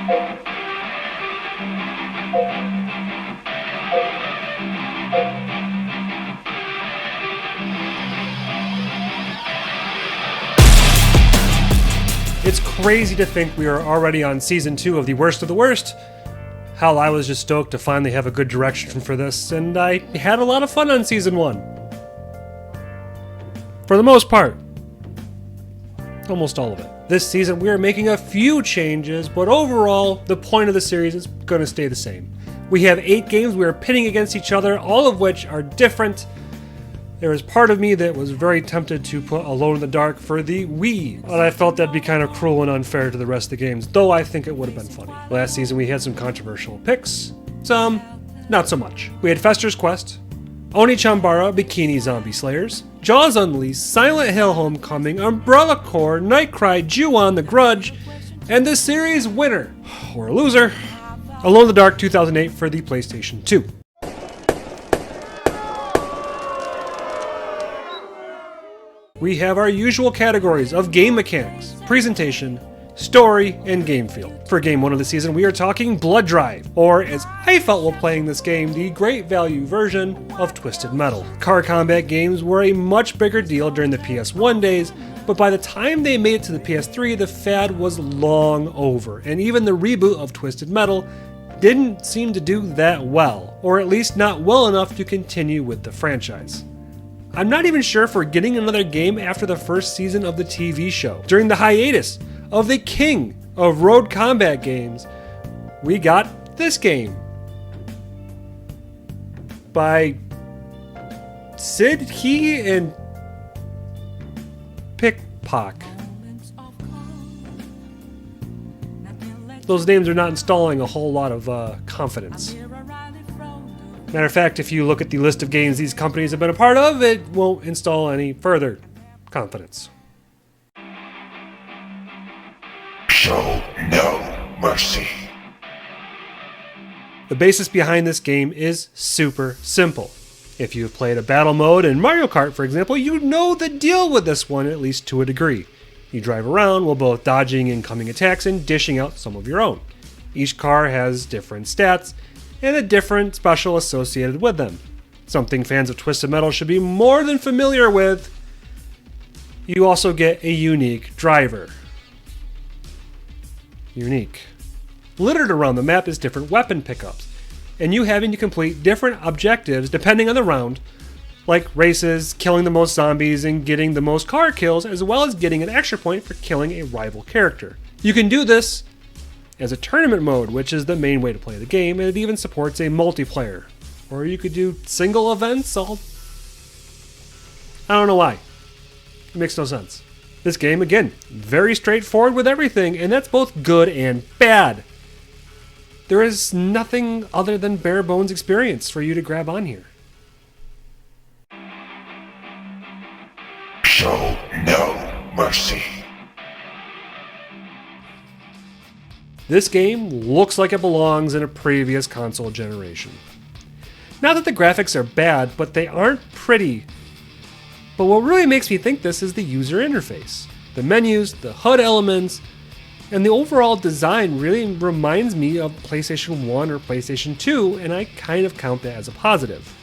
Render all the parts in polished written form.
It's crazy to think we are already on Season 2 of the worst of the worst. Hell, I was just stoked to finally have a good direction for this, and I had a lot of fun on Season 1. For the most part. Almost all of it. This season we are making a few changes, but overall, the point of the series is going to stay the same. We have 8 games we are pitting against each other, all of which are different. There was part of me that was very tempted to put Alone in the Dark for the Wii, but I felt that'd be kind of cruel and unfair to the rest of the games, though I think it would have been funny. Last season we had some controversial picks, some not so much. We had Fester's Quest, Oni-Chanbara, Bikini Zombie Slayers, Jaws Unleashed, Silent Hill Homecoming, Umbrella Corps, Nightcry, Ju-On, The Grudge, and this series winner, or loser, Alone in the Dark 2008 for the PlayStation 2. We have our usual categories of game mechanics, presentation, story, and game feel. For game 1 of the season, we are talking Blood Drive, or as I felt while playing this game, the great value version of Twisted Metal. Car combat games were a much bigger deal during the PS1 days, but by the time they made it to the PS3, the fad was long over, and even the reboot of Twisted Metal didn't seem to do that well, or at least not well enough to continue with the franchise. I'm not even sure if we're getting another game after the first season of the TV show. During the hiatus of the king of road combat games, we got this game by Sid He and Pickpock. Those names are not installing a whole lot of confidence. Matter of fact, if you look at the list of games these companies have been a part of, it won't install any further confidence. Show no mercy. The basis behind this game is super simple. If you've played a battle mode in Mario Kart, for example, you know the deal with this one, at least to a degree. You drive around while both dodging incoming attacks and dishing out some of your own. Each car has different stats, and a different special associated with them. Something fans of Twisted Metal should be more than familiar with. You also get a unique driver. Unique. Littered around the map is different weapon pickups, and you having to complete different objectives depending on the round, like races, killing the most zombies, and getting the most car kills, as well as getting an extra point for killing a rival character. You can do this as a tournament mode, which is the main way to play the game, and it even supports a multiplayer. Or you could do single events. I don't know why. It makes no sense. This game, again, very straightforward with everything, and that's both good and bad. There is nothing other than bare bones experience for you to grab on here. Show no mercy. This game looks like it belongs in a previous console generation. Not that the graphics are bad, but they aren't pretty. But what really makes me think this is the user interface. The menus, the HUD elements, and the overall design really reminds me of PlayStation 1 or PlayStation 2, and I kind of count that as a positive.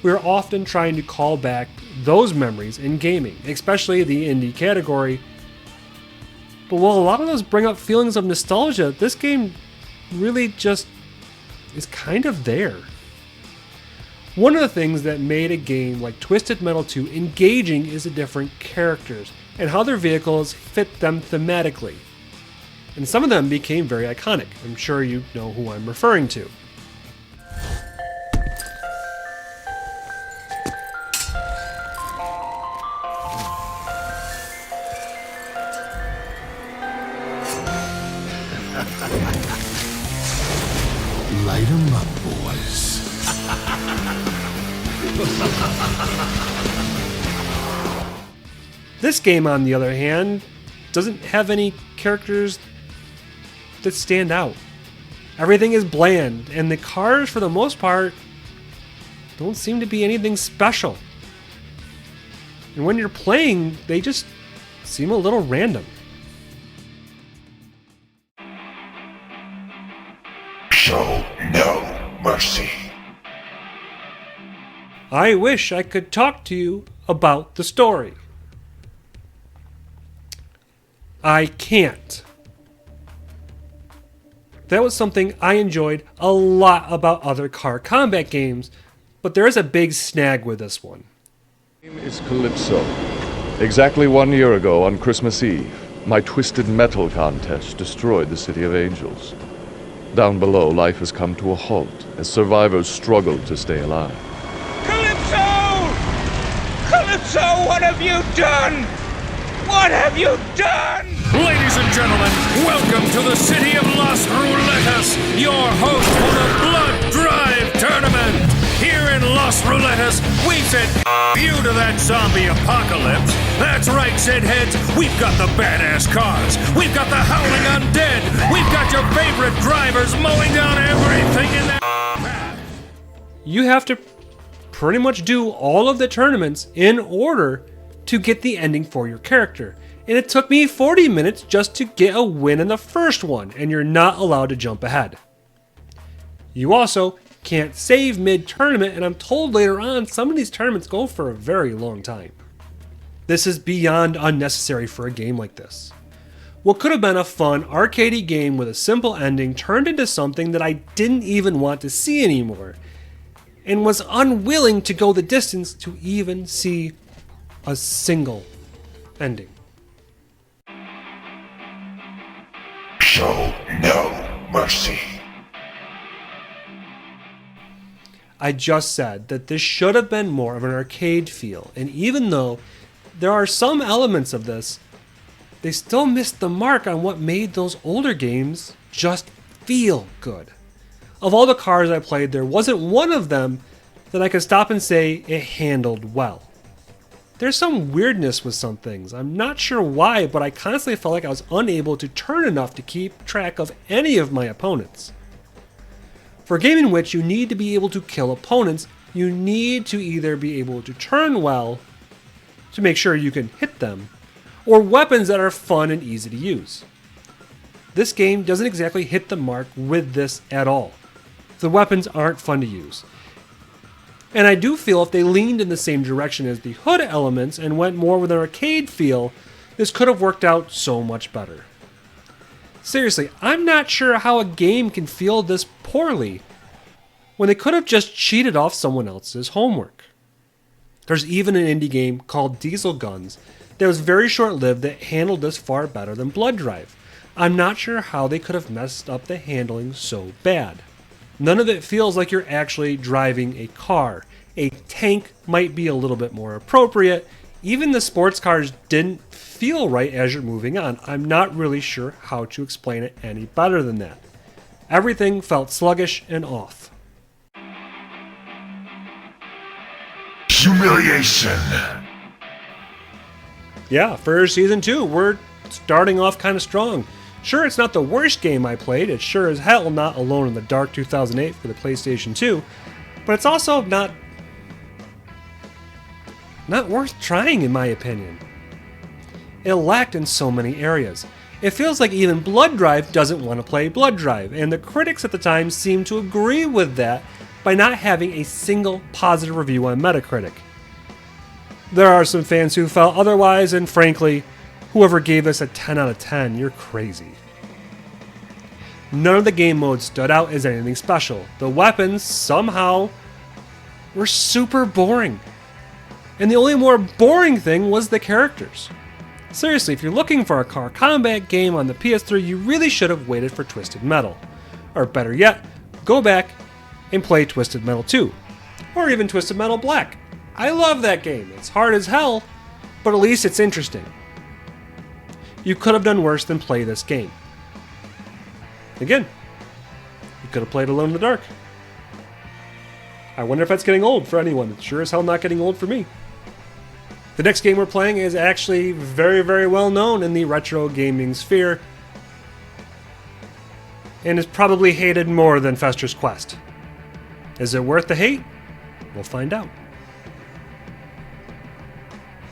We're often trying to call back those memories in gaming, especially the indie category. But while a lot of those bring up feelings of nostalgia, this game really just is kind of there. One of the things that made a game like Twisted Metal 2 engaging is the different characters and how their vehicles fit them thematically. And some of them became very iconic. I'm sure you know who I'm referring to. Light 'em up, boys. This game, on the other hand, doesn't have any characters that stand out. Everything is bland, and the cars, for the most part, don't seem to be anything special. And when you're playing, they just seem a little random. no mercy. I wish I could talk to you about the story. I can't. That was something I enjoyed a lot about other car combat games, but there is a big snag with this one. name is Calypso. Exactly 1 year ago on Christmas Eve, my Twisted Metal contest destroyed the City of Angels. Down below, life has come to a halt as survivors struggle to stay alive. Calypso! Calypso, what have you done? What have you done? Ladies and gentlemen, welcome to the city of Las Ruletas, your host for the Blood Drive Tournament. Here in Las Ruletas, we said you to that zombie apocalypse. That's right, Sid heads, we've got the badass cars. We've got the howling undead. We've got your favorite drivers mowing down everything in that path. You have to pretty much do all of the tournaments in order to get the ending for your character. And it took me 40 minutes just to get a win in the first one, and you're not allowed to jump ahead. You also can't save mid-tournament, and I'm told later on some of these tournaments go for a very long time. This is beyond unnecessary for a game like this. What could have been a fun, arcadey game with a simple ending turned into something that I didn't even want to see anymore, and was unwilling to go the distance to even see a single ending. Show no mercy. I just said that this should have been more of an arcade feel, and even though there are some elements of this, they still missed the mark on what made those older games just feel good. Of all the cars I played, there wasn't one of them that I could stop and say it handled well. There's some weirdness with some things. I'm not sure why, but I constantly felt like I was unable to turn enough to keep track of any of my opponents. For a game in which you need to be able to kill opponents, you need to either be able to turn well to make sure you can hit them, or weapons that are fun and easy to use. This game doesn't exactly hit the mark with this at all. The weapons aren't fun to use. And I do feel if they leaned in the same direction as the hood elements and went more with an arcade feel, this could have worked out so much better. Seriously, I'm not sure how a game can feel this poorly when they could have just cheated off someone else's homework. There's even an indie game called Diesel Guns that was very short-lived that handled this far better than Blood Drive. I'm not sure how they could have messed up the handling so bad. None of it feels like you're actually driving a car. A tank might be a little bit more appropriate. Even the sports cars didn't feel right as you're moving on. I'm not really sure how to explain it any better than that. Everything felt sluggish and off. Humiliation. Yeah, for Season 2, we're starting off kind of strong. Sure, it's not the worst game I played. It's sure as hell not Alone in the Dark 2008 for the PlayStation 2. But it's also not worth trying, in my opinion. It lacked in so many areas. It feels like even Blood Drive doesn't want to play Blood Drive, and the critics at the time seemed to agree with that by not having a single positive review on Metacritic. There are some fans who felt otherwise, and frankly, whoever gave this a 10 out of 10, you're crazy. None of the game modes stood out as anything special. The weapons, somehow, were super boring. And the only more boring thing was the characters. Seriously, if you're looking for a car combat game on the PS3, you really should have waited for Twisted Metal. Or better yet, go back and play Twisted Metal 2. Or even Twisted Metal Black. I love that game. It's hard as hell, but at least it's interesting. You could have done worse than play this game. Again, you could have played Alone in the Dark. I wonder if that's getting old for anyone. It's sure as hell not getting old for me. The next game we're playing is actually very, very well known in the retro gaming sphere, and is probably hated more than Fester's Quest. Is it worth the hate? We'll find out.